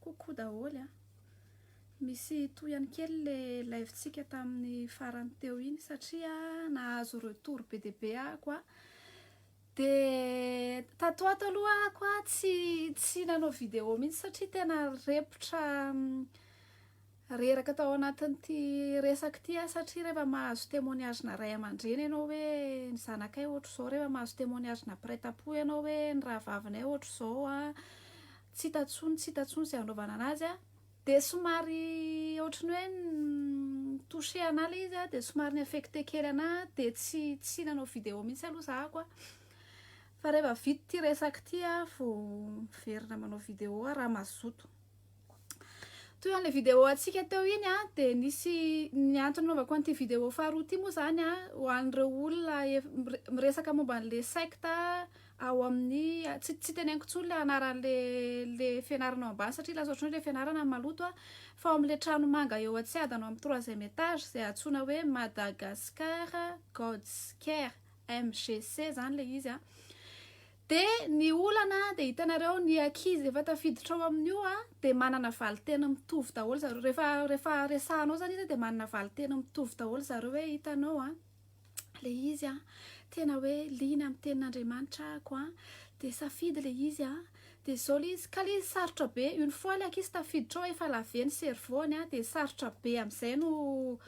kokoa daholo a. Misy toyany kely le live-tsika tamin'ny farany teo iny satria nahazo retour be dia be ako a. De tatoato aloha ako a tsy nanao vidéo mihitsy satria tena repotra reraka tao anatin'ity resaka ty a, satria rehefa mahazo témoignage na ray aman-dreny ianao hoe ny zanakay ohatr' zao, rehefa mahazo témoignage na mpiray-tam-po ianao hoe ny rahavavinay ohatr' zao a, tsy tatsony zay anaovana anazy a. De somary ohatry ny hoe touché ana le izy a, de somary affecté kely ana, de tsy nanao vidéo mihitsy aloha zahako a. Fa rehefa vita ty resaka ty a, vao verina manao vidéo a raha mazoto. Toy an'le vidéo antsika teo iny a, de nisy ny antony naovako an'ity vidéo faharoa ty moa zany a, ho an'ireo olona miresaka momba an'le secte ao amin'ny tsy teneniko tsony le anaran'le fianarana ambany satria laza ohatrany le fianarana maloto a, fa ao amin'le trano manga eo Atsiadana amin'ny 3e étage zay antsoina hoe Madagascar God's Care MGC zany le izy a. De ny olana de hitanareo ny ankizy efa tafiditra ao amin'io a, de manana valitena mitovy daholo zareo. Rehefa resahanao zany izy de manana valitena mitovy daholo zareo hoe hitanao a, le izy a tena hoe lina amin'ny tenin'Andriamanitra ako a, de safidy le izy a, de zao le izy ka le izy sarotra be une fois le ankizy tafiditra ao efa laveny cerveau-ny a, de sarotra be amin'izay no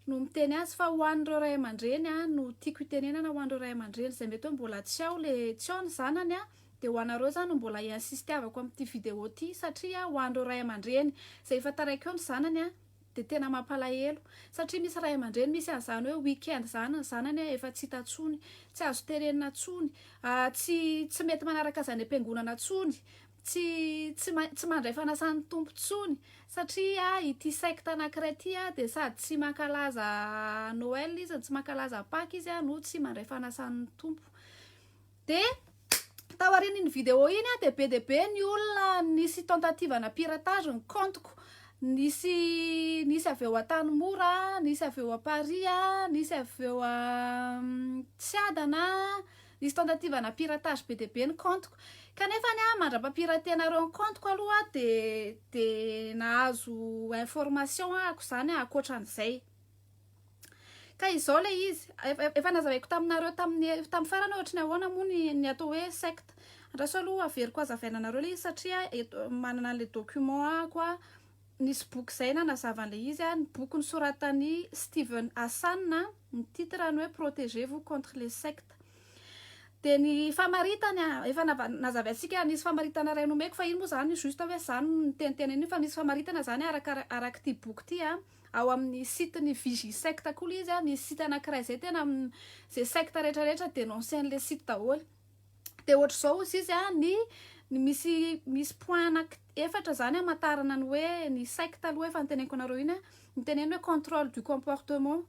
miteny azy. Fa ho an'ireo ray aman-dreny a no tiako itenenana ho an'ireo ray aman-dreny zay mety hoe mbola tsy ao ny zanany a, de ho anareo zany no mbola insistevako amin'ity vidéo ty satria ho an'ireo ray aman-dreny zay efa taraiky eo ny zanany a, de tena mampalahelo satria misy ray aman-dreny misy an'izany hoe weekend zany ny zanany a efa tsy tatsony, tsy azo terenina tsony, tsy mety manaraka zany am-piangonana tsony, tsy mandray fanasan'ny tompo tsony satria ity secte anankiray ty a, de sady tsy mankalaza Noël izy, tsy mankalaza Pâques izy a, no tsy mandray fanasan'ny tompo. De tao aorian'iny vidéo iny a, de be ny olona nisy tentative na piratage ny compte-ko. Nisy avy eo a-Tanimora, nisy avy eo a Paris a, nisy avy eo a Tsiadana, nisy tentative na piratage be dia be ny compte-ko. Kanefa a mandra-pampiratenareo ny compte-ko aloha de nahazo information ako zany akoatran'izay. Ka izao le izy efa nazavaiko taminareo tamin'ny farany ohatra ny ahoana moa ny atao hoe secte. Andraso aloha averiko hazavainanareo le izy satria manana an'le document ako a, nisy boky zay na nazavan'le izy a, ny boky nosoratan'ny Steven Hassan, ny titrany hoe protégez-vous contre les sectes. De ny famaritany efa nazavaintsika nisy famaritana ray nomeko, fa iny moa zany juste hoe zany ny teniteneny, fa misy famaritana zany araka ty boky ty a, ao amin'ny site ny Vigie secte koa le izy a, ny site anankiray zay tena zay secte rehetrarehetra dénoncer le site daholo. De ohatr' zao izy a, ny misy point efatra zany amatarana ny hoe ny secte aloha efa niteneniko anareo iny a, niteneny hoe contrôle du comportement,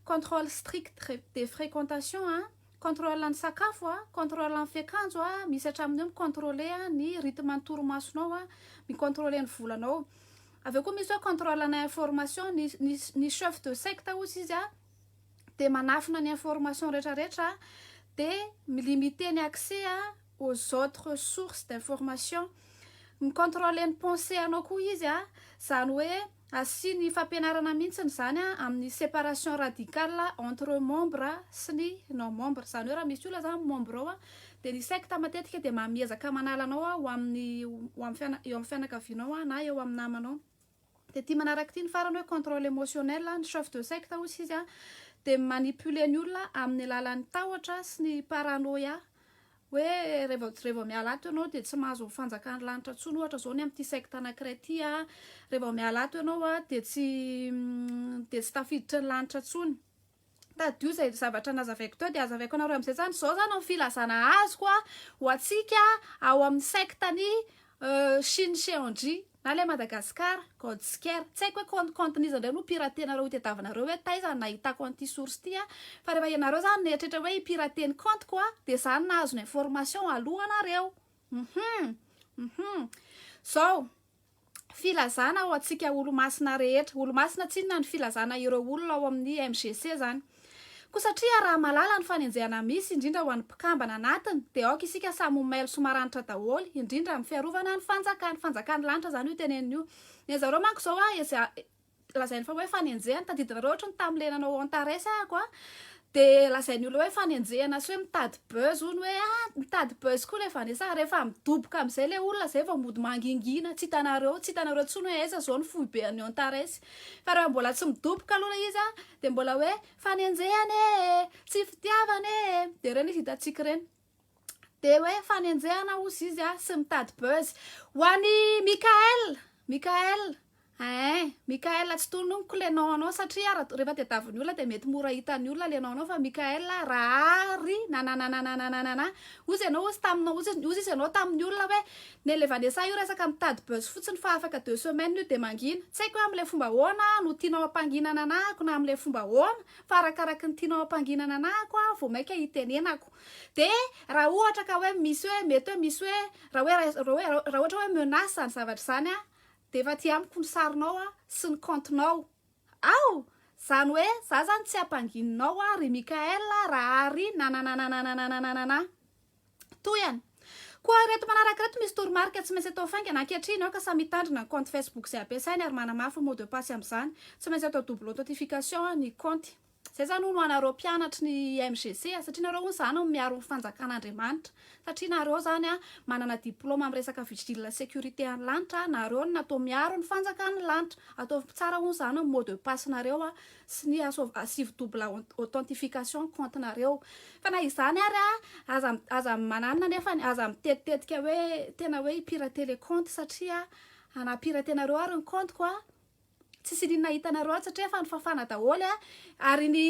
contrôle strict des fréquentations a, contrôle ny sakafo a, contrôle ny fiakanjo a, misy hatramin'io micontrôler ny rythme ny toromasonao a, micontrôler ny volanao. Aveo koa misy hoe contrôle ny information, ny chef de secte ozy izy a, de manafina ny information rehetrarehetra, de milimiter ny accès aux autres sources d'information. Micontrôler ny pensée anao koa izy a, zany hoe asi ny fampianarana mihitsy zany a amin'ny séparation radicale entre membre sy ny non membre. Zany hoe raha misy olona zany membre ao a, de ny secte matetika de miezaka manala anao eo amin'ny fianakavinao na eo amin'ny namanao. De ty manaraka ty ny farany hoe contrôle émotionnel, ny chef de secte ozy izy a, de manipuler ny olona amin'ny alalan'ny tahotra sy ny paranoïa, hoe rehefa miala ato ianao de tsy mahazo fanjakany lanitra tsony, ohatra zao ny amin'ity secte anankiray ty a, rehefa miala ato ianao a de tsy tafiditra ny lanitra tsony. Tadio zay zavatra nazavaiko teo, de azavaiko anareo amin'izay zany, zao zany amin'ny filazana azoko a ho atsika ao amin'ny secte ny Chine Cheongji na le Madagascar God's Care. Tsy haiko hoe compte-n'izy indray no piratenareo itadiavanareo hoe taiza nahitako an'ity source ty a, fa rehefa ianareo zany netrehitra hoe pirateny compte-ko a, de zany nahazo ny information alohanareo. Zao filazana ho atsika olo-masina rehetra. Olo-masina tsinona ny filazana ireo olona ao amin'ny MGC zany. ko satria raha malala ny fanenjehana misy indrindra ho an'ny mpikambana anatiny dia aoka isika samy mailo somaranitra daholo indrindra amin'ny fiarovana ny fanjakany lanitra zany io teneniny io ny zareo manko zao lazainy fa hoe fanenjehana tadidinareo ohatra ny tam'le nanao Antares ahako de lazainy olo hoe fanenjehana sy hoe mitady buzz ony hoe mitady buzz koa le vanesa rehefa midoboka am'izay le olona zay vao mody mangingina tsy hitanareo tsony hoe aiza zao ny fohy be an'ny Antares fa rehefa mbola tsy midoboka aloha izy de mbola hoe fanenjehana tsy fitiavana de reny izy hitantsika reny de hoe fanenjehana ozy izy sy mitady buzz ho an'ny Mikael Mikael tsy tononoko le naonao satria rehefa tedaviny olona de mety mora hitan'ny olona le naonao fa Mikael rahary nananananananana ozy ianao ozy taminao ozy izy ianao tamin'ny olona hoe ne le vanesa io resaka mitady buzz fotsiny fa afaka 2 semaines io de mangina tsy haiko hoe am'le fomba hoana no tianao ampanginana anako na am'le fomba hoana fa arakaraky ny tianao ampanginana anako vao maika hitenenako de raha ohatra ka hoe misy hoe mety hoe misy hoe raha ohatra hoe menace zany zavatra zany de efa ty amiko ny sarinao sy ny comptenao zany hoe za zany tsy ampangininao ry Mikael rahary nananananananana toyany koa reto manaraka reto misy toromarika tsy maintsy atao faingana ankehitriny ao ka samy mitandrina ny compte Facebook zay ampiasainy ary manamafy mot de passe am'zany tsy maintsy atao double authentification ny compte zay zany ho anareo mpianatry ny MGC satria nareo hono zany miaro ny fanjakan'Andriamanitra satria nareo zany manana diplôma amin'ny resaka vigile sécurité any lanitra nareo natao miaro ny fanjakan'ny lanitra atao tsara hono zany mot de passe nareo sy ny asivy double authentification compte nareo fa na izany ary aza mananina nefa aza mitetitetika hoe tena hoe hipirater compte satria anapiratenareo ary ny compte koa tsy sininna hitanareo satria fa nifafana daholo ary ny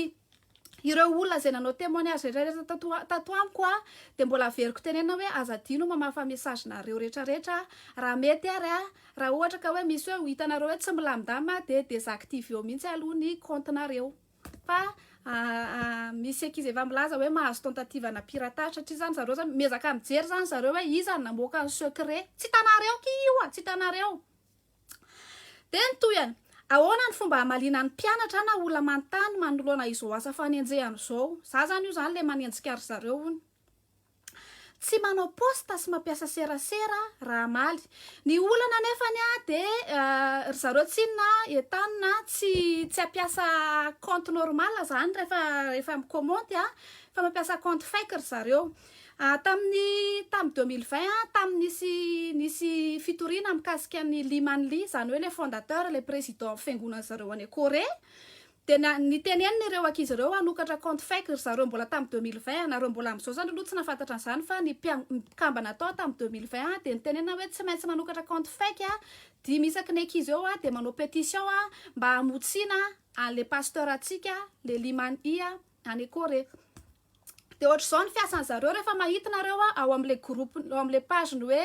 ireo olona zay nanao témoignage rehetrarehetra tato amiko de mbola averiko tenena hoe azadino mamafa message nareo rehetrarehetra raha mety ary raha ohatra ka hoe misy hoe hitanareo hoe tsy milamindama de désactive eo mihitsy aloha ny compte nareo fa misy akizy efa milaza hoe mahazo tentative na piratage satria zany zareo zany miezaka mijery zany zareo hoe iza ny namoaka ny secret tsy hitanareo io tsy hitanareo de nytoyany ahoana ny fomba hamalina ny mpianatra na olona manontany manoloana izao asa fanenjehana zao za zany io zany le manenjika ry zareo ony tsy manao posta sy mampiasa serasera raha maly ny olana nefany de ry zareo tsinona etanina tsy ampiasa compte normal zany rehefa mikomonty fa mampiasa compte fake ry zareo tamin'ny 2020 tamin'ny nisy fitoriana mikasika ny Lee Man-lee zany hoe le fondateur le président fiangonana zareo any Corée de niteneniny ireo ankizy ireo anokatra compte fake ry zareo mbola tamin'ny 2020 nareo mbola am'izao zany aloha tsy nafantatra an'izany fa ny mpikambana atao tamin'ny 2020 de nitenenina hoe tsy maintsy manokatra compte fake dimy isaky ny ankizy eo de manao pétition mba hamotsina an'le pasteur atsika le Lee Man-lee any Corée de ohatr'izao ny fiasan zareo rehefa mahitinareo ao am'le groupe ao am'le page ny hoe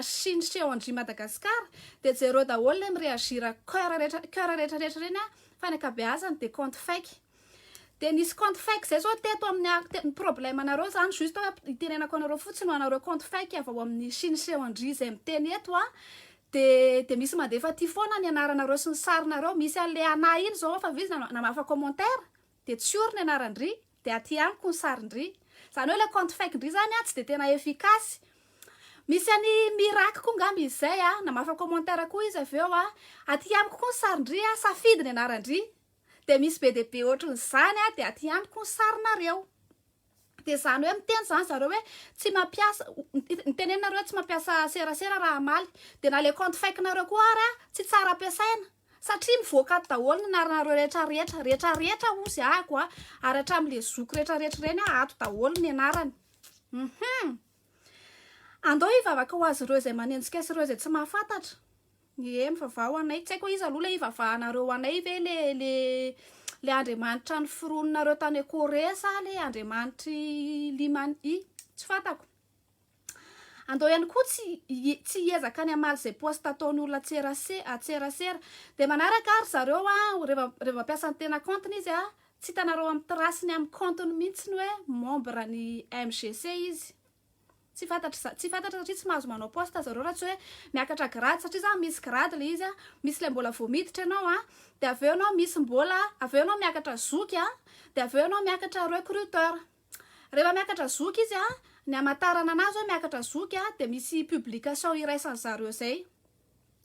Chine Cheondry Madagascar de jereo daholo le mireagira cœur rehetrarehetra reny fa ny akabeazany de compte fake de nisy compte fake zay zao teto amin'ny problème anareo zany juste itenenako anareo fotsiny ho anareo compte fake avy ao amin'ny Chine Cheondry zay miteny eto de misy mandefa ty foana ny anaranareo sy ny sarinareo misy an'le anay iny zao fa vizy namafa commentaire de tsiory ny anarandry de aty amiko ny sarindry zany hoe le compte fake ndry zany tsy de tena efficace misy any miraky koa ngamby izy zay namafa commentaire koa izy avy eo aty amiko koa ny sarindry safidy ny anarandry de misy be de be ohatry ny zany de aty amiko ny sarinareo de zany hoe miteny zany zareo hoe tsy mampiasa nitenenareo hoe tsy mampiasa serasera raha maly de na le compte fake nareo koa ary tsy tsara ampiasaina satria mivoaka daholo ny anaranareo rehetrarehetra ozy ako ary hatramin'le zoky rehetrarehetra reny ato daholo ny anarany andao hivavaka ho azy ireo zay manenjika sy ireo zay tsy mahafantatra mivavao anay tsy haiko izy aloha le hivavahanareo anay ve le Andriamanitra ny firononareo tany Corée sa le Andriamanitry Lee Man-lee tsy fantako andao ihany koa tsy hiezaka ny amaly zay poste ataony olona tserasera de manaraka ary zareo rehefa mampiasa ny tena compteny izy tsy hitanareo amin'ny traceny amin'ny compteny mihitsy ny hoe membre ny MGC izy tsy fantatra satria tsy mahazo manao poste zareo raha tsy hoe miakatra grady satria za misy grady le izy misy le mbola vao miditra ianao de avy eo ianao misy mbola avy eo ianao miakatra zoky de avy eo ianao miakatra recruteur. Rehefa miakatra zoky izy ny amatarana anazy hoe miakatra zoky de misy publication iraisan'ny zareo zay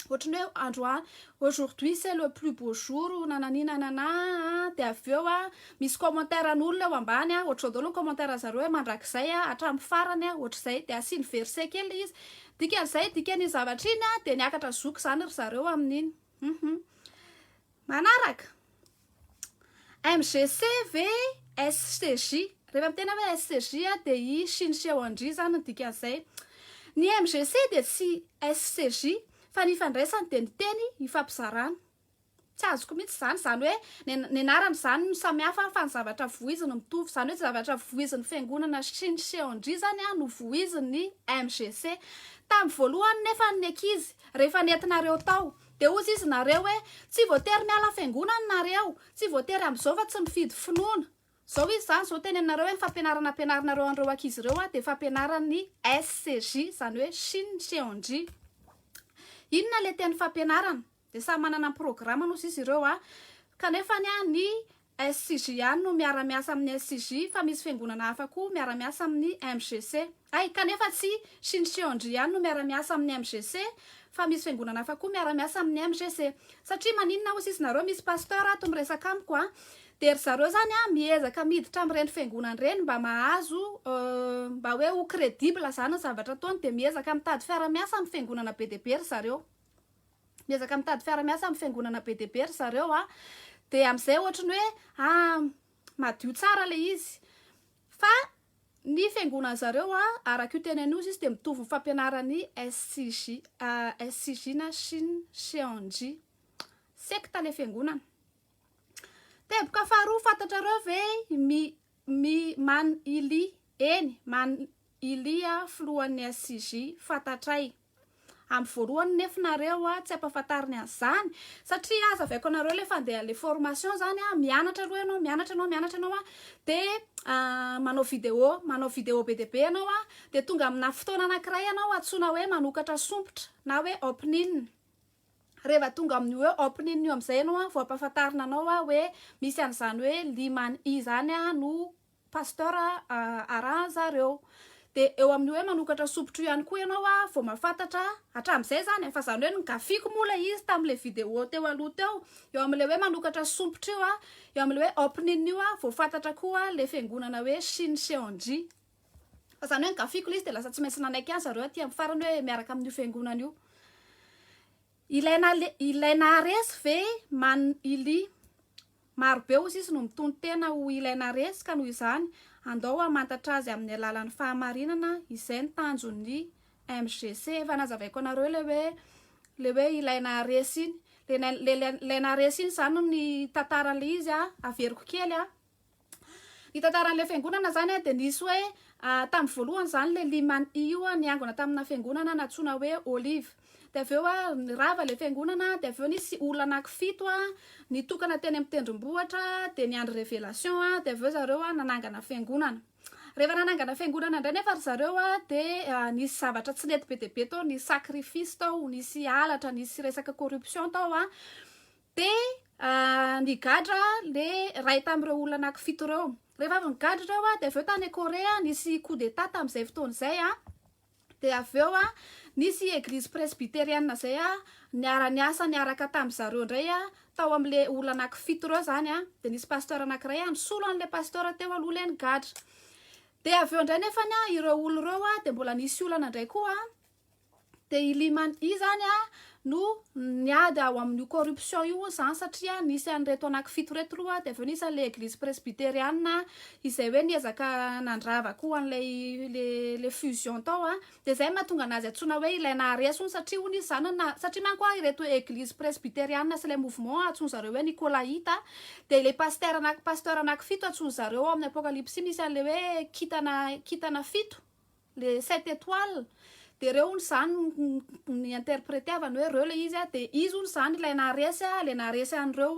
ohatrany hoe androany aujourd'hui c'est le plus beau jour nanana de avy eo misy commentaire an'olona eo ambany ohatr daholo ny commentaire zareo hoe mandrakizay hatramin'ny farany ohatr'izay de asiny verset kely izy dikan'izay dikan'iny zavatra iny de niakatra zoky zany ry zareo amin'iny. Manaraka MGC VSCJ rehefa mitena hoe SCJ de i Chine Cheongji zany dikan'izay. Ny MGC de tsy SCJ fa ny fandraisany de ny teny ifampizarana tsy azoko mihitsy zany hoe ny anarany zany no samihafa fa ny zavatra voiziny mitovy zany hoe zavatra voiziny fiangonana Chine Cheongji zany no voiziny MGC. Tamin'ny voalohany nefa ny ankizy rehefa nentinareo tao de ozy izy nareo hoe tsy voatery miala fiangonana nareo, tsy voatery am'izao fa tsy mifidy finoana zao izy zany zao teny anareo hoe fampianaranareo an'ireo ankizy ireo de fampianarany SCJ zany hoe Chine Cheongji. Inona le teny fampianarana de samy manana programme nosy izy ireo kanefa ny SCJ ihany no miara-miasa amin'ny SCJ fa misy fiangonana hafa koa miara-miasa amin'ny MGC. Kanefa tsy Chine Cheongji ihany no miara-miasa amin'ny MGC fa misy fiangonana hafa koa miara-miasa amin'ny MGC satria maninona ozy izy nareo misy pasteur ato miresaka amiko de ry zareo zany miezaka miditra amin'ireny fiangonana reny mba mahazo mba hoe ho credible zany ny zavatra ataony de miezaka mitady fiara-miasa amin'ny fiangonana be de be ry zareo. Miezaka mitady fiara-miasa amin'ny fiangonana be de be ry zareo de am'izay ohatrany hoe madio tsara le izy fa ny fiangonana zareo araka io tenen'ozy izy de mitovy ny fampianarany SCJ na Chine Cheongji secte le fiangonana. Teboka faharoa fantatrareo ve Man Ili Man Ili filohan'ny SCJ fantatray amin'ny voalohany nefinareo tsy ampafantariny an'izany satria aza avaiko anareo le fandeha le formation zany mianatra aloha ianao mianatra ianao de manao vidéo be de be ianao de tonga amina fotoana anankiray ianao atsona hoe manokatra sompotra na hoe opening. Rehefa tonga amin'ny hoe opening io am'izay ianao vao ampafantarina anao hoe misy an'izany hoe Liman I zany no pasteur arahan zareo de eo amin'ny hoe manokatra sopotro ihany koa ianao vao mahafantatra hatramin'izay zany fa zany hoe nigafiko mola izy tamin'le vidéo teo aloha teo eo amin'le hoe manokatra sopotro io eo amin'le hoe opening io vao fantatra koa le fiangonana hoe Chine Cheongji fa zany hoe nigafiko le izy de lasa tsy maintsy nanaiky any zareo aty amin'ny farany hoe miaraka amin'io fiangonana io. Ilaina resy ve Man Ili marobe ozy izy no mitony tena ho ilaina resy ka noho izany andao mantatra azy amin'ny alalan'ny fahamarinana izay ny tanjon'ny MGC. Efa nazavaiko anareo le hoe ilaina resy iny le ilaina resy iny zany ny tantaran'le izy averiko kely ny tantaran'le fiangonana zany de nisy hoe tamin'ny voalohany zany le Liman I io niangona tamina fiangonana natsona hoe Olive de avy eo nirava le fiangonana de avy eo nisy olona anankifito nitokana teny amin'ny tendrombohitra de niandry révélation de avy eo zareo nanangana fiangonana. Rehefa nanangana fiangonana indray nefa ry zareo de nisy zavatra tsy nety be de be tao, nisy sacrifice tao, nisy halatra, nisy resaka corruption tao de nigadra le ray tamin'ireo olona anankifito ireo. Rehefa avy nigadra ireo de avy eo tany Korea nisy coup d'état tamin'izay fotoana izay de avy eo nisy église presbytérienne zay niara-niasa niaraka tamin'ny zareo indray tao amin'le olona anankifito ireo zany de nisy pasteur anankiray nisolo an'le pasteur teo aloha le nigadra de avy eo indray nefany ireo olona ireo de mbola nisy olana indray koa de i Liman I zany no niady ao amin'ny corruption io zany satria nisy an'reto anankifito reto roa de avy eo nisy an'le église presbytérienne izay hoe niezaka nandrava koa an'le le fusion tao de zay mahatonga anazy atsona hoe ilaina aresy ony satria hoy izy zany satria manko ireto église presbytérienne sy le mouvement atsony zareo hoe nicolaïta de le pasteur anankifito atsony zareo amin'ny apocalypse misy an'le hoe kitana fito le 7 étoiles de reo ony zany ny interprétiavany hoe reo le izy de izy ony zany ilay naresy an'ireo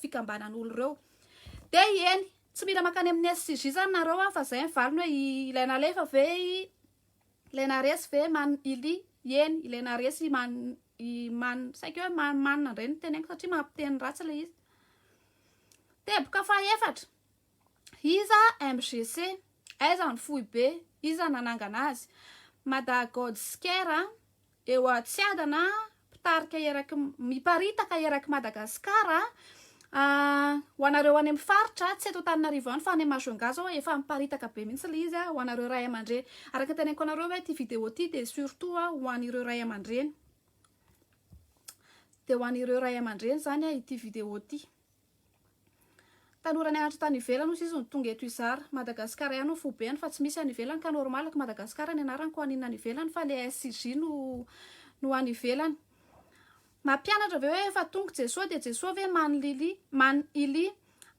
fikambanan'olo reo de eny tsy mila makany amin'ny SCJ zany nareo fa zay ny valiny hoe ilaina lefa ve ilaina resy ve ili eny ilaina resy saika hoe manina indray ny teneniko satria mampiteny ratsy le izy. Teboka fahaefatra, iza MGC, aiza ny fohy be, iza nanangana azy. Madagodsker eo Atsiadana mpitarika eraky miparitaka eraky Madagasikara. Ho anareo any amin'ny faritra tsy eto Antananarivo any fa any Majunga zao efa miparitaka be mihitsy le izy ho anareo ray aman-dreny. Araka teneniko anareo hoe ty vidéo ty de surtout ho an'ireo ray aman-dreny. De ho an'ireo ray aman-dreny zany ity vidéo ty. Tanora nianatra tany ivelany izy ny tonga eto izara. Madagasikara ihany no fobeny fa tsy misy any ivelany ka normalaka Madagasikara ny anarany ko anina any ivelany fa le SCG no any ivelany. Mampianatra ve hoe efa tonga Jesoa de Jesoa ve man ili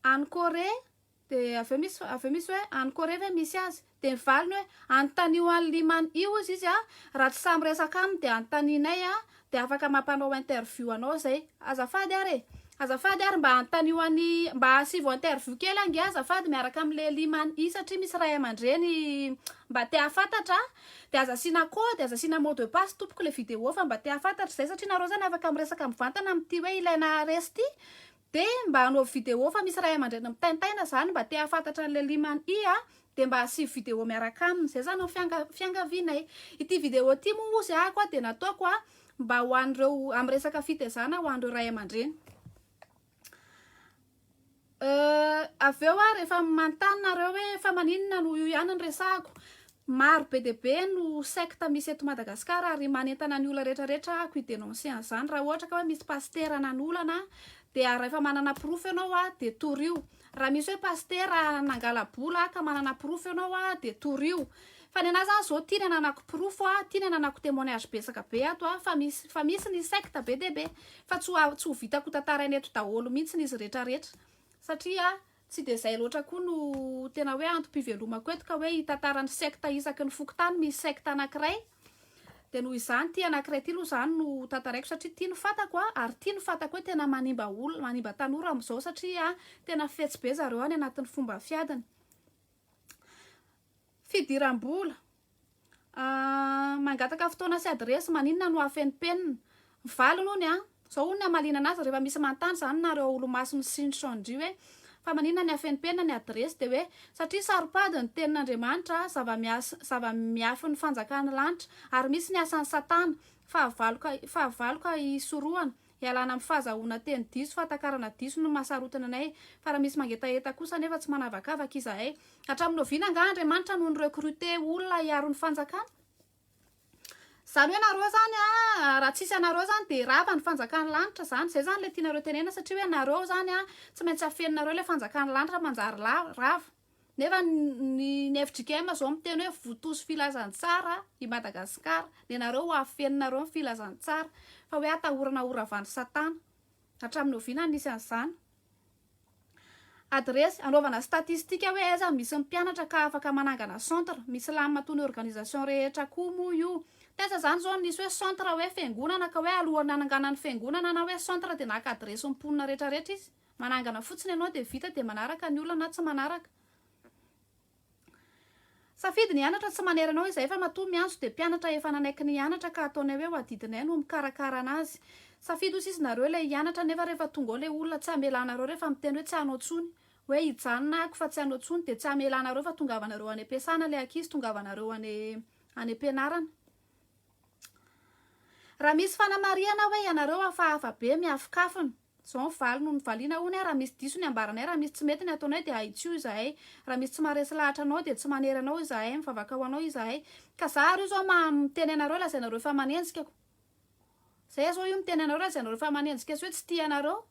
any Corée de aveo misy hoe any Corée ve misy azy de nivaliny hoe antanio any Liman io izy raha tsy samy resaka aminy de antaninay de afaka mampanao interview anao zay. Azafady ary mba antanio any mba asivo interview kely ange azafady miaraka am'le Liman i satria misy ray aman-dreny mba te afantatra de aza asina code aza asina mot de passe tompoko le vidéo fa mba te afantatra zay satria nareo zany afaka miresaka mivantana am'ty hoe ilaina resy ty de mba hanao vidéo fa misy ray aman-dreny mitaintaina zany mba te afantatra an'le Liman i de mba asivo vidéo miaraka aminy zay zany fiangavinay. Ity vidéo ty moa ozy koa de nataoko mba ho an'ireo amy resaka fitezana ho an'ireo ray aman-dreny. Aveo rehefa manontany nareo hoe fa maninona no io ihany ny resako. Maro be de be no secte misy eto Madagasikara ary manentana ny olona rehetrarehetra ako i-dénoncer an'izany. Raha ohatra ka hoe misy pasteur nanolana de rehefa manana proof ianao de torio. Raha misy hoe pasteur nangala bola ka manana proof ianao de torio. Fa ny anahy zany zao tia ny ananako proof tia ny ananako témoignage besaka be ato fa misy ny secte be de be fa tsy ho vitako tantarainy eto daholo mihitsy izy rehetrarehetra. Satria tsy de zay loatra koa no tena hoe antom-pivelomako eto ka hoe hitantarany secte isaky ny fokontany misy secte anankiray de noho izany ty anankiray ty aloha zany no tantaraiko satria tia ny fantako ary tia ny fantako hoe tena manimba olona manimba tanora am'izao satria tena fetsy be zareo any anatin'ny fomba fiadany. Fidiram-bola mangataka fotoana sy adresy maninona no afen'ny penina mivaly nony zao hono ny amalina anazy rehefa misy mantany zany nareo olo-masony sy ny sondry hoe fa maninona ny afen'ny penina ny adresy de hoe satria saropady ny tenin'Andriamanitra zava-miafy ny fanjakany lanitra ary misy ny asan'ny satana fahavaloka isoroana ialana amin'ny fahazahoana teny diso fatakarana diso no mahasarotana anay fa raha misy mangetaeta kosa nefa tsy manavakavaka izahay hatramin'ny oviana anga Andriamanitra no ny recruter olona hiaro ny fanjakana. Zany hoe nareo zany raha tsisy anareo zany de rava ny fanjakany lanitra zany zay zany le tianareo tenena satria hoe nareo zany tsy maintsy afeninareo le fanjakany lanitra manjary rava. Nefa ny FJKM zao miteny hoe votoso filazantsara i Madagasikara de nareo ho afeninareo ny filazantsara fa hoe atahorana oravan'ny satana hatramin'ny oviana nisy an'izany. Adresy anaovana statistika hoe aiza misy mpianatra ka afaka manangana centre misy lamina tony organisation rehetra koa moa io. Tesa zany zao nisy hoe centre hoe fiangonana ka hoe alohan'ny nanangana ny fiangonana na hoe centre de naka adresy mponina rehetrarehetra izy manangana fotsiny ianao de vita de manaraka ny olona na tsy manaraka. Safidy ny anatra tsy maneranao izay fa matoa miantso de mpianatra efa nanaiky ny anatra ka ataonay hoe ho adidinay no mikarakara anazy. Safidy osa izy nareo le ianatra nefa rehefa tonga le olona tsy amelanareo rehefa miteny hoe tsy hanao tsony hoe hijanona ako fa tsy hanao tsony de tsy amelanareo fa tongavanareo any ampiasana le ankizy tongavanareo any ampianarana. Raha misy fanamariana hoe ianareo hafahafa be miafokafona zao mivaly no mivaliana hony raha misy diso ny ambaranay raha misy tsy mety ny ataonay de haitsio izahay raha misy tsy maresy lahatra anao de tsy manery anao izahay mivavaka ho anao izahay ka zary io zao miteny anareo lazainareo efa manenjikako zay zao io miteny anareo lazainareo efa manenjika hoe tsy tia anareo.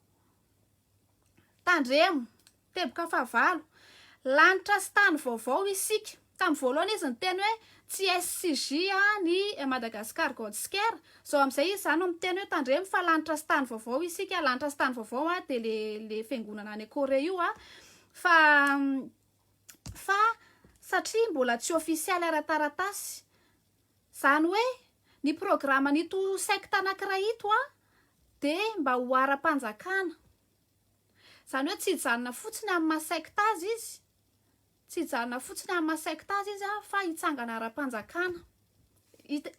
Tandremo teboka fahavalo lanitra sy tany vaovao isika tamin'ny voalohany izy niteny hoe tsy SCG ny Madagascar Godsker zao am'izay izy zany no miteny hoe tandremo fa lanitra sy tany vaovao isika lanitra sy tany vaovao de le fiangonana any Corée io fa satria mbola tsy ofisialy ara-taratasy zany hoe ny programa nito secte anankiray ito de mba ho ara-panjakana zany hoe tsy hijanona fotsiny amin'ny maha-secte azy izy tsy hijanona fotsiny amin'ny maha-secte azy izy fa hitsangana ara-panjakana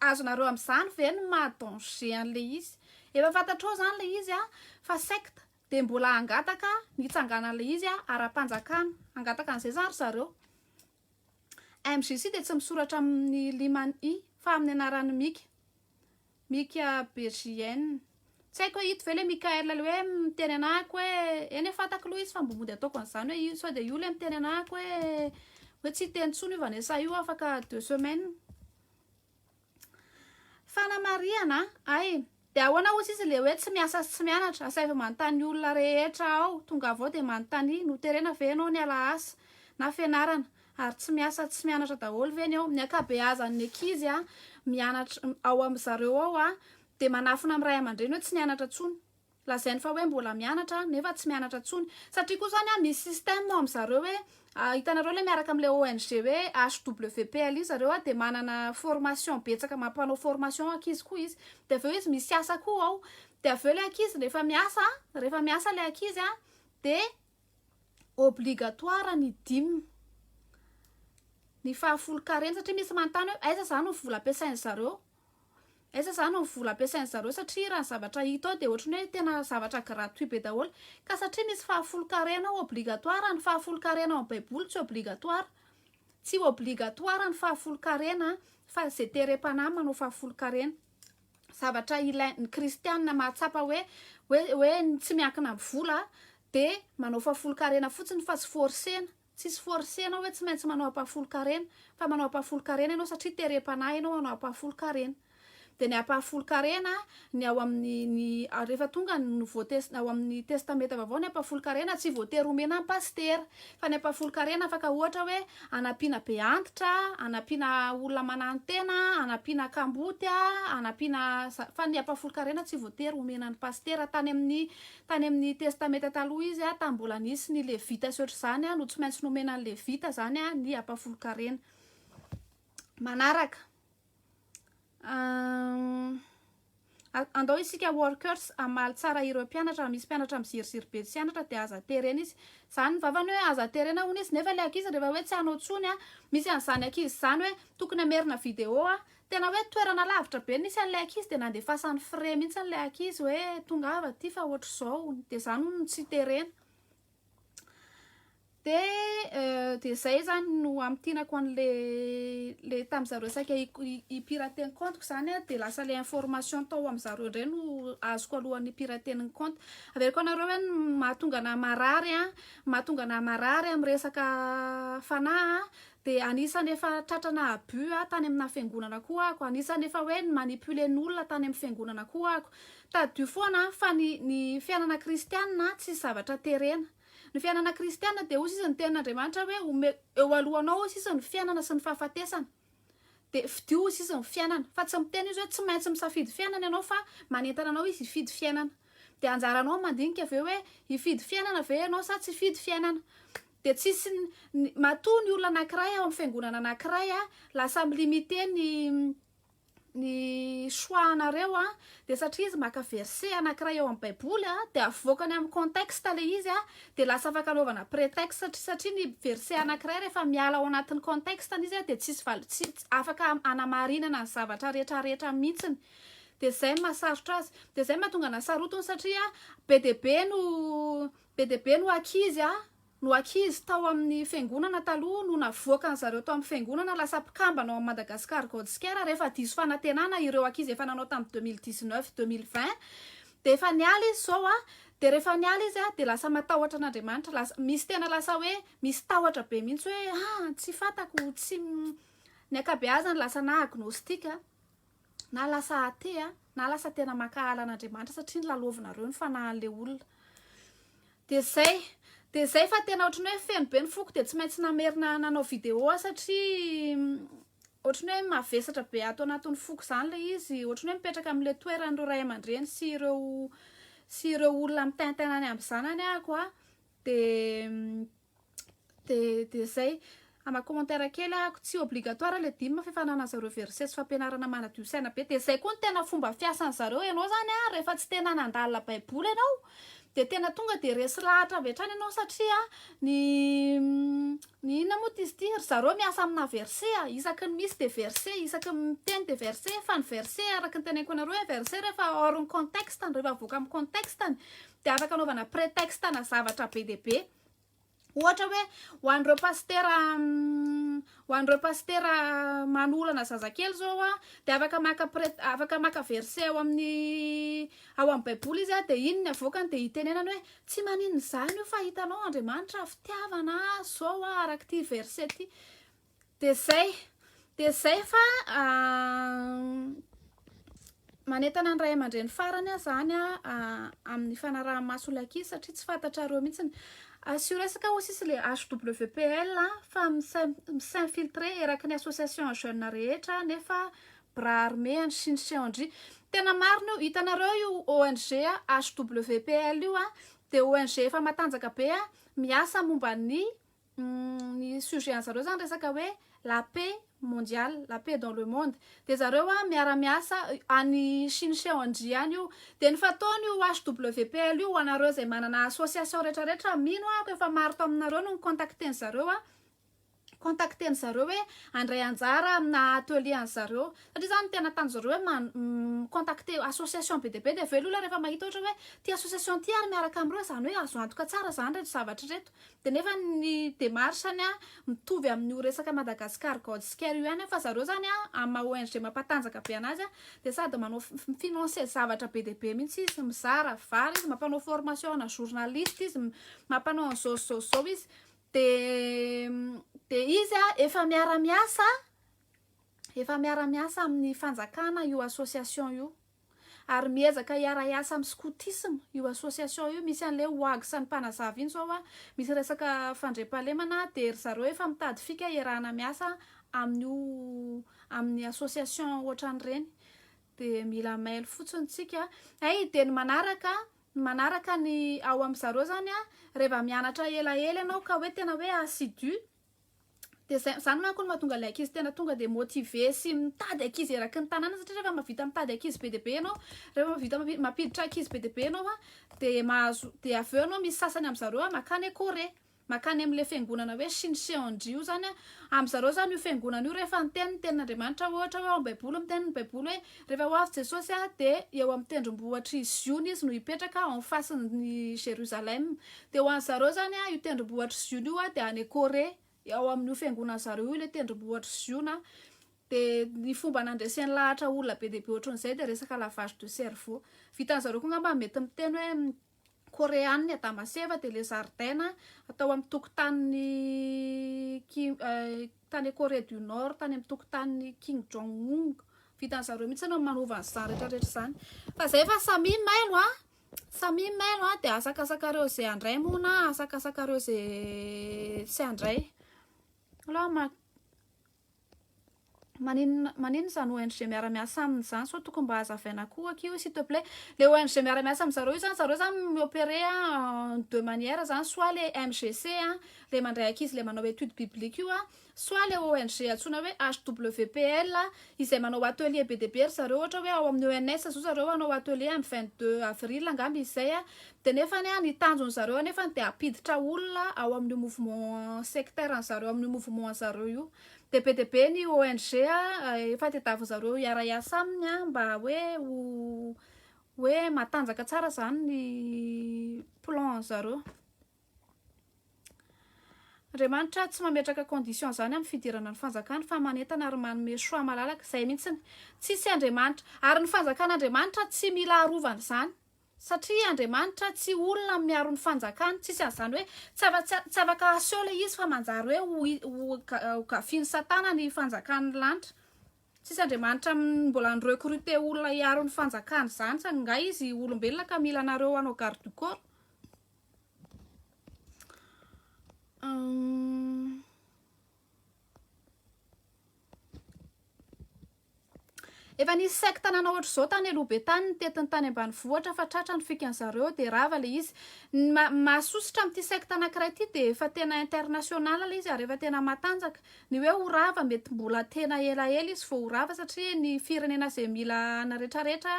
azonareo amin'izany ve ny maha-danger an'le izy efa fantatrao zany le izy fa secte de mbola angataka nitsanganan'le izy ara-panjakana angataka an'izay zany zareo MJC de tsy misoratra amin'ny limany I fa amin'ny anarany Mika BGN tsy haiko hoe ito ve le Mikael le hoe miteny anahako hoe eny fantako aloha izy fa mbo mody ataoko an'izany hoe sao de io le miteny anahako hoe tsy teny tsony io vanesa io afaka 2 semaines fanamariana ay de ahoana ozy izy le hoe tsy miasa sy tsy mianatra asaiva manontany olona rehetra ao tonga avao de manontany noterena ve ianao niala asa na fianarana ary tsy miasa tsy mianatra daholo ve ianao ny ankabeazan'ny ankizy mianatra ao amin'zareo ao de manafina amin'ny ray aman-dreny hoe tsy nianatra tsony lazainy fa hoe mbola mianatra nefa tsy mianatra tsony satria koa zany misy système ao amin'zareo hoe hitanareo le miaraka am'le ONG hoe HWPL io zareo de manana formation betsaka mampanao formation ankizy koa izy de aveo izy misy asa koa ao de aveo le ankizy rehefa miasa le ankizy de obligatoire ny 10 ny fahafolo-karena satria misy manontany hoe aiza zany ny vola ampiasainy zareo aiza zany ny vola ampiasainy zareo satria raha ny zavatra hita ao de ohatrany hoe tena zavatra gratuit be daholo ka satria misy fahafolo-karena obligatoire ny fahafolo-karena ao baiboly tsy obligatoire ny fahafolo-karena fa zay terem-panahy manao fahafolo-karena zavatra ilainy kristianina mahatsapa hoe tsy miankina amin'ny vola de manao fahafolo-karena fotsiny fa tsy forsena tsisy forsena hoe tsy maintsy manao ampahafolo-karena fa manao ampahafolo-karena ianao satria terem-panahy ianao manao ampahafolo-karena de ny ampahafolo-karena ny ao amin'ny rehefa tonga ny ao amin'ny testameta vaovao ny ampahafolo-karena tsy voatery omena amin'ny pastera fa ny ampahafolo-karena afaka ohatra hoe anampiana be antitra anampiana olona manano-tena anampiana kamboty anampiana fa ny ampahafolo-karena tsy voatery omena ny pastera tany amin'ny testameta taloha izy mbola nisy ny levita sy ohatr'izany no tsy maintsy nomena ny levita zany ny ampahafolo-karena manaraka andao isika workers amaly tsara ireo mpianatra misy mpianatra miziriziry be tsianatra de aza terena izy zany ny vavany hoe aza terena hono izy nefa le ankizy rehefa hoe tsy hanao tsony misy an'izany ankizy zany hoe tokony amerina video tena hoe toerana lavitra be nisy an'le ankizy de nandefasany frais mihitsy an'le ankizy hoe tonga ava ty fa ohatr'izao de zany hono tsy terena de zay zany no amtinako an'le tam'zareo saika ipiraten'ny compte zany de lasa le information tao am'zareo indray no azoko alohan'ny piraten'ny compte averiko anareo hoe mahatonga na marary amin'ny resaka fanahy de anisany efa tratrana abus tany amina fiangonana koa ako anisany efa hoe manipule n'olona tany amin'ny fiangonana koa ako tadio foana fa ny fiainana kristianina tsy zavatra terena ny fiainana kristianina de ozy izy ny tenin'Andriamanitra hoe eo alohanao ozy izy ny fiainana sy ny fahafatesana de fidio ozy izy ny fiainana fa tsy miteny izy hoe tsy maintsy misafidy fiainana ianao fa manentana anao izy hifidy fiainana de anjaranao mandinika aveo hoe hifidy fiainana ve ianao sa tsy hifidy fiainana de tsisy matoa ny olona anankiray ao amin'ny fiangonana anankiray lasa milimite ny choix anareo de satria izy maka verset anankiray ao amin'ny baiboly de avoakany amin'ny contexte le izy de lasa afaka anaovana prétexte satria ny verset anankiray rehefa miala ao anatin'ny contexte izy de tsisy afaka anamarinana ny zavatra rehetrarehetra mihitsiny de zay mahasarotra azy de zay mahatonga nasarotony satria be de be no ankizy tao amin'ny fiangonana taloha no navoaka an'zareo tao amin'ny fiangonana lasa mpikambana ao amin'ny Madagasikara Gaudskera rehefa diso fanantenana ireo ankizy efa nanao tamin'ny 2019-2020 de efa niala izy zao de rehefa niala izy de lasa matahotra an'Andriamanitra misy tena lasa hoe misy tahotra be mihitsy hoe tsy fantako tsy ny ankabeazany lasa na agnostika na lasa athée na lasa tena makahala an'Andriamanitra satria nylalaovinareo ny fanahin'le olona de zay fa tena ohatrany hoe feno be ny foko de tsy maintsy namerina nanao video satria ohatrany hoe mavesatra be ato anatin'ny foko zany le izy ohatrany hoe mipetraka amin'le toeran'ireo ray aman-dreny sy ireo olona mitaintainany amin'ny zanany ako de zay ama commentaire kely tsy obligatoire le 10 fifanana zareo verset sy fampianarana manadio saina be de zay koa ny tena fomba fiasan'ny zareo ianao zany rehefa tsy tena nandalina baiboly ianao de tena tonga de resy lahatra avy hatrany ianao satria ny inona moa izy ty ry zareo miasa amina verse isaky ny misy de verse isaky miteny de verse fa ny verse araky ny teneniko anareo hoe verse rehefa hors ny contextany rehefa avoaka amin'ny contextany de afaka anaovana prétexte na zavatra be de be ohatra hoe ho an'ireo pastera manolana zazakely zao de afaka maka verse ao amin'ny baiboly izy de iny ny avoakany de hitenenany hoe tsy maninona zany io fa hitanao Andriamanitra fitiavana zao araky ty verse ty de zay fa manetana ny ray aman-dreny farany zany amin'ny fanaraha-maso le ankizy satria tsy fantatrareo mihitsiny sy resaka ho sisy le HWPL fa s'infiltrer eraky ny association jeune rehetra nefa bras armé sy ny CNJ tena marina io hitanareo io ONG HWPL io de ONG efa matanjaka be miasa momba ny sujet an'zareo zany resaka hoe la paix mondiale, la paix dans le monde de zareo miara-miasa any Chine CNJ any io de ny fataony io HWPL io anareo zay manana association rehetrarehetra mino efa maro to aminareo no contacten zareo hoe andray anjara amina atelier an'zareo satria zany tena tany zareo hoe contacter association be de velona rehefa mahita ohatra hoe ty association ty ary miaraka amreo zany hoe azo antoka tsara zany reto zavatra reto de nefa ny démarche-ny mitovy amin'ny resaka Madagascar God Scare io any fa zareo zany amin'ny ONG mampatanjaka be anazy de sady manao financer zavatra be de be mihitsy izy mizara vary izy mampanao formation na journaliste izy mampanao zao izy de izy efa miara-miasa amin'ny fanjakana io association io ary miezaka hiara-iasa amin'ny scoutisme io association io misy an'le OAG sy ny mpanazava iny zao misy resaka fandriampahalemana de ry zareo efa mitady fika iarahana miasa amin'ny association ohatran'ireny de mila mail fotsiny tsika de ny manaraka ny ao amin'ny zareo zany rehefa mianatra elaela ianao ka hoe tena hoe assidu de zany manko no mahatonga le ankizy tena tonga de motivé sy mitady ankizy eraky ny tanàna satria rehefa mavita mitady ankizy be de be ianao rehefa mavita mampiditra ankizy be de be ianao de mahazo de avy eo anao misy sasany amin'ny zareo makany Corée makany am'le fiangonana hoe Chine CNJ io zany amin'zareo zany io fiangonana io rehefa miteny tenin'Andriamanitra ohatra hoe ao baiboly miteny ny baiboly hoe rehefa ho avy Jesosy de eo amin'ny tendrombohitra Zion izy no hipetraka en face ny Jérusalem de ho an'zareo zany io tendrombohitra Zion io de any Corée ao amin'io fiangonana zareo io le tendrombohitra Zion de ny fomba nandresen'ny lahatra olona be de be ohatran'izay de resaka lavage de cerveau vitan'zareo koa ngamba mety miteny hoe coréenne Adamaseva de le jardin atao amin'ny tokotanin'ny tany Corée du Nord tany amin'ny tokotanin'ny Kim Jong-un vitan'zareo mihitsy no manova an'izany rehetrarehetra zany fa zay fa samy mailo de asakasakareo zay andray mona asakasakareo zay sy andray aloha maninona zany ONG miara-miasa amin'izany so tokony mba hazavaina koa akio s'il te plaît le ONG miara-miasa amin'zareo zareo zany miopérer en deux manières zany soit le MGC le mandray ankizy le manao étude biblique io soit le ONG atsona hoe HWPL izay manao atelier be de be zareo ohatra hoe ao amin'ny ENS zao zareo anao atelier amin'ny 22 avril angamba izay de nefa ny tanjony zareo nefa de apiditra olona ao amin'ny mouvement sectaire an'zareo amin'ny mouvement an'zareo io de be de be ny ONG efa tedavy zareo hiara-iasa aminy mba hoe matanjaka tsara zany ny plan zareo Andriamanitra tsy mametraka condition zany amin'ny fidirana ny fanjakana fa manentana ary manome choix malalaka zay mihitsy tsisy Andriamanitra ary ny fanjakan'Andriamanitra tsy mila arovana zany satria Andriamanitra tsy olona miaro ny fanjakana tsisy an'izany hoe tsy afaka aseho izy fa manjary hoe ho gafiany satana ny fanjakan'ny lanitra tsisy Andriamanitra mbola ny recruter olona hiaro ny fanjakana zany sa nga izy olombelona ka mila anareo anao garde du corps efa nisy secte nanao ohatra zao tany Lobetany ny tetiny tany ambanivohitra fa tratra ny fikan'zareo de rava le izy mahasositra amin'ity secte anankiray ity de efa tena international le izy ary efa tena matanjaka ny hoe ho rava mety mbola tena elaela izy vao ho rava satria ny firenena zay mila ana rehetrarehetra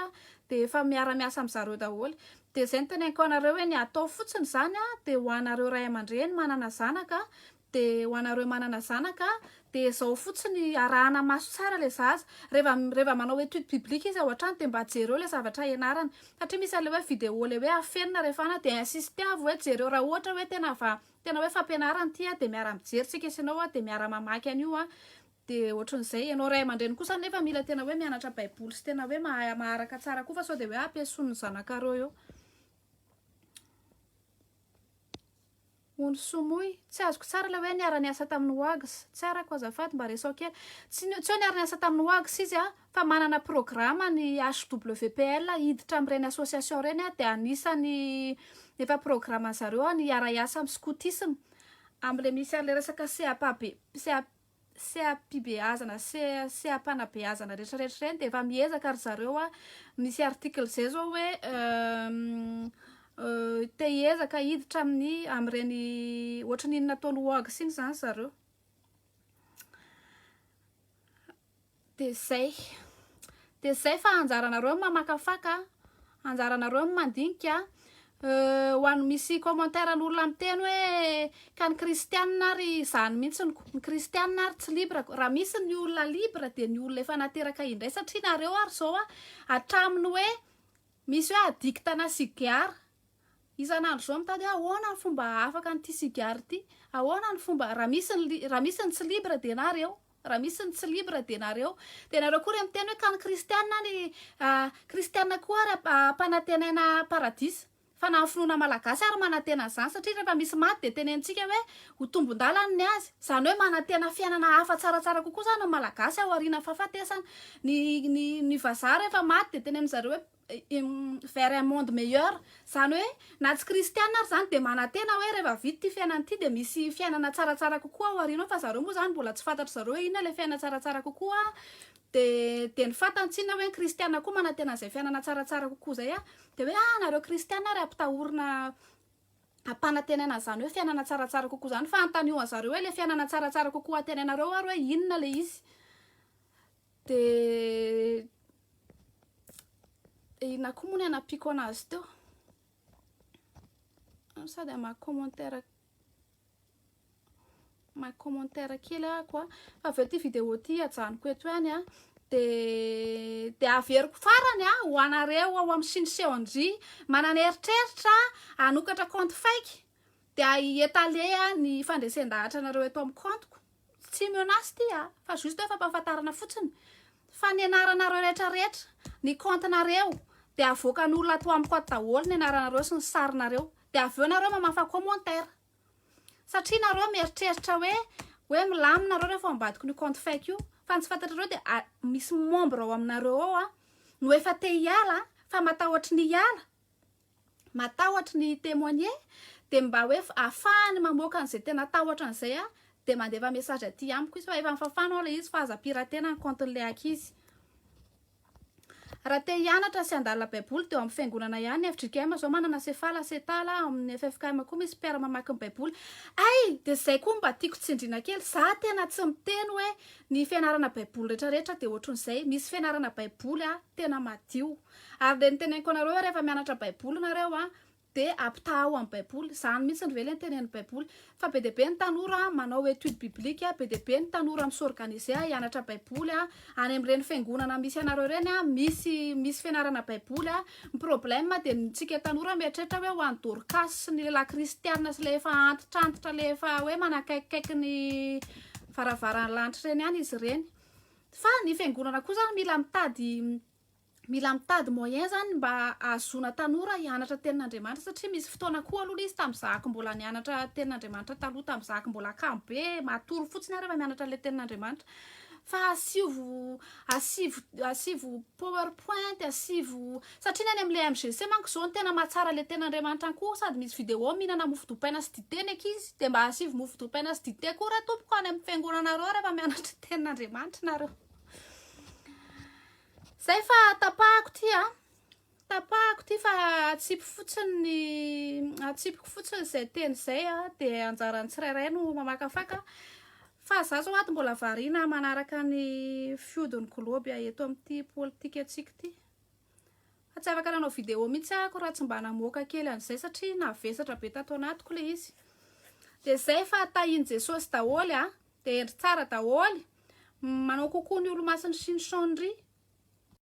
de efa miara-miasa amin'zareo daholo. De zay ny teneniko anareo hoe ny atao fotsiny zany de ho anareo ray aman-dreny manana zanaka, de ho anareo manana zanaka de zao fotsiny arahana maso tsara le zaza rehefa manao étude biblique izy ao an-trano de mba jereo le zavatra ianarana, satria misy an'le hoe vidéo le hoe afenina rehefa ana de insiste avy hoe jereo raha ohatra hoe tena hoe fampianarana ty de miara mijery tsika isanao de miara mamaky an'io de ohatran'izay ianao ray aman-dreny kosa nefa mila tena hoe mianatra baiboly sy tena hoe maharaka tsara koa fa sao de hoe ampiasoany zanakareo eo. Ony somoy tsy azoko tsara le hoe niara-niasa tamin'ny Wags, tsy arako azafady mba resao kely. Tsy ho niara-niasa tamin'ny Wags izy fa manana programme ny HWPL hiditra amin'ireny association reny de anisany efa programme zareo ny iara-iasa amin'ny scoutisme amin'le misy an'le resaka CAPB-azana CAP-nabeazana rehetrarehetra reny de efa miezaka ry zareo misy article zay zao hoe te hiezaka hiditra amin'ireny ohatrany iny nataony Wags iny zany zareo. De zay fa anjaranareo mamakafaka, anjaranareo mandinika ho an'ny misy commentaire n'olona miteny hoe ka ny kristianina ary zany mihitsy ny kristianina ary tsy libra, raha misy ny olona libra de ny olona efa nateraka indray satria nareo ary zao atraminy hoe misy hoe adictana cigare isan'andro zao mitady ahoana ny fomba afaka n'ity cigare ty, ahoana ny fomba raha misy ny tsy libra de nareo, raha misy ny tsy libra de nareo koa re miteny hoe ka ny kristianina ny kristianina koa ary mpanantenaina paradisa fa na finoana malagasy ary manantena zany satria rehefa misy maty de tenentsika hoe ho tombon-dalany ny azy, zany hoe manantena fiainana hafa tsaratsara kokoa zany malagasy ao aoriana fahafatesana ny vazaha rehefa maty de teneny zareo hoe vers un monde meilleur, zany hoe na tsy kristianina ary zany de manantena hoe rehefa vita ty fiainana ty de misy fiainana tsaratsara kokoa ao aoriana fa zareo moa zany mbola tsy fantatra zareo hoe inona le fiainana tsaratsara kokoa de ny fantantsina hoe kristianina koa manantena zay fiainana tsaratsara kokoa zay de hoe nareo kristianina ary ampitahorina ampanantenana zany hoe fiainana tsaratsara kokoa zany fa antaniona zareo hoe le fiainana tsaratsara kokoa atenenareo ary hoe inona le izy. De inona koa moa ny anapiko anazy teo sady ma-commentaire kely koa fa aveo ty vidéo ty ajanoko eto any de averiko farany ho anareo ao amin'ny siniseondry manana eritreritra anokatra compte fake de ietale ny fandresen-dahatra anareo eto amin'ny compteko tsy menace ty fa juste hoe fampahafantarana fotsiny fa ny anaranareo rehetrarehetra ny compte-nareo de avoakan'olona ato amiko ato daholo ny anaranareo sy ny sarinareo de aveo nareo mamafa commentaire satria nareo mieritreritra hoe milamina nareo rehefa ambadiko ny compte fake io fa tsy fantatrareo de misy membre ao aminareo ao no efa te hiala fa matahotra ny hiala, matahotra ny témoigner de mba hoe afahany mamoaka an'izay tena tahotra an'izay de mandeva message aty amiko izy fa efa mifafana le izy fa aza piratena ny compte-n'le akizy. Raha te hianatra sy andalina baiboly de amin'ny fiangonana ihany FJKM zao manana sefala setala amin'ny FFKM koa misy mpiara mamaky ny baiboly de zay koa mba tiako tsindrina kely za tena tsy miteny hoe ny fianarana baiboly rehetrarehetra de ohatran'izay misy fianarana baiboly tena madio ary le niteneniko anareo hoe rehefa mianatra baiboly nareo de ampitaho amin'ny baiboly zany mihitsy ny vele ny tenen'ny baiboly fa be de be ny tanora manao étude biblique be de be ny tanora misorganize hianatra baiboly any amin'ireny fiangonana misy anareo reny misy fianarana baiboly ny problème de nitsika tanora mieritreritra hoe ho an'ny Dorcas sy ny la kristianina sy le efa antitrantitra le efa hoe manakaikikaiky ny varavaran'ny lanitra reny any izy reny fa ny fiangonana koa zany mila mitady moyen zany mba azona tanora hianatra tenin'Andriamanitra satria misy fotoana koa aloha izy tamin'izahako mbola nianatra tenin'Andriamanitra taloha tamin'izahako mbola kamo be matory fotsiny rehefa mianatra le tenin'Andriamanitra fa asivo powerpoint satria neny amin'le MGC manko zao ny tena mahatsara le tenin'Andriamanitra koa sady misy vidéo mihinana mofo dopaina sy dité ny akizy de mba asivo mofo dopaina sy dité koa raha tompoko any amin'ny fiangonanareo rehefa mianatra tenin'Andriamanitra nareo. Zay fa tapahako ty fa atsipiko fotsiny zay teny zay de anjaran'ny tsirairay no mamakafaka fa za zao ato mbola variana manaraka ny fiodin'ny globe eto amin'ity politika atsika ty fa tsy afaka nanao video mihitsy ako raha tsy mba namoaka kely an'izay satria navesatra be tato anatiko le izy. De zay fa tahiny Jesosy daholo de endry tsara daholo, manao kokoa ny olo-masiny sy ny sonry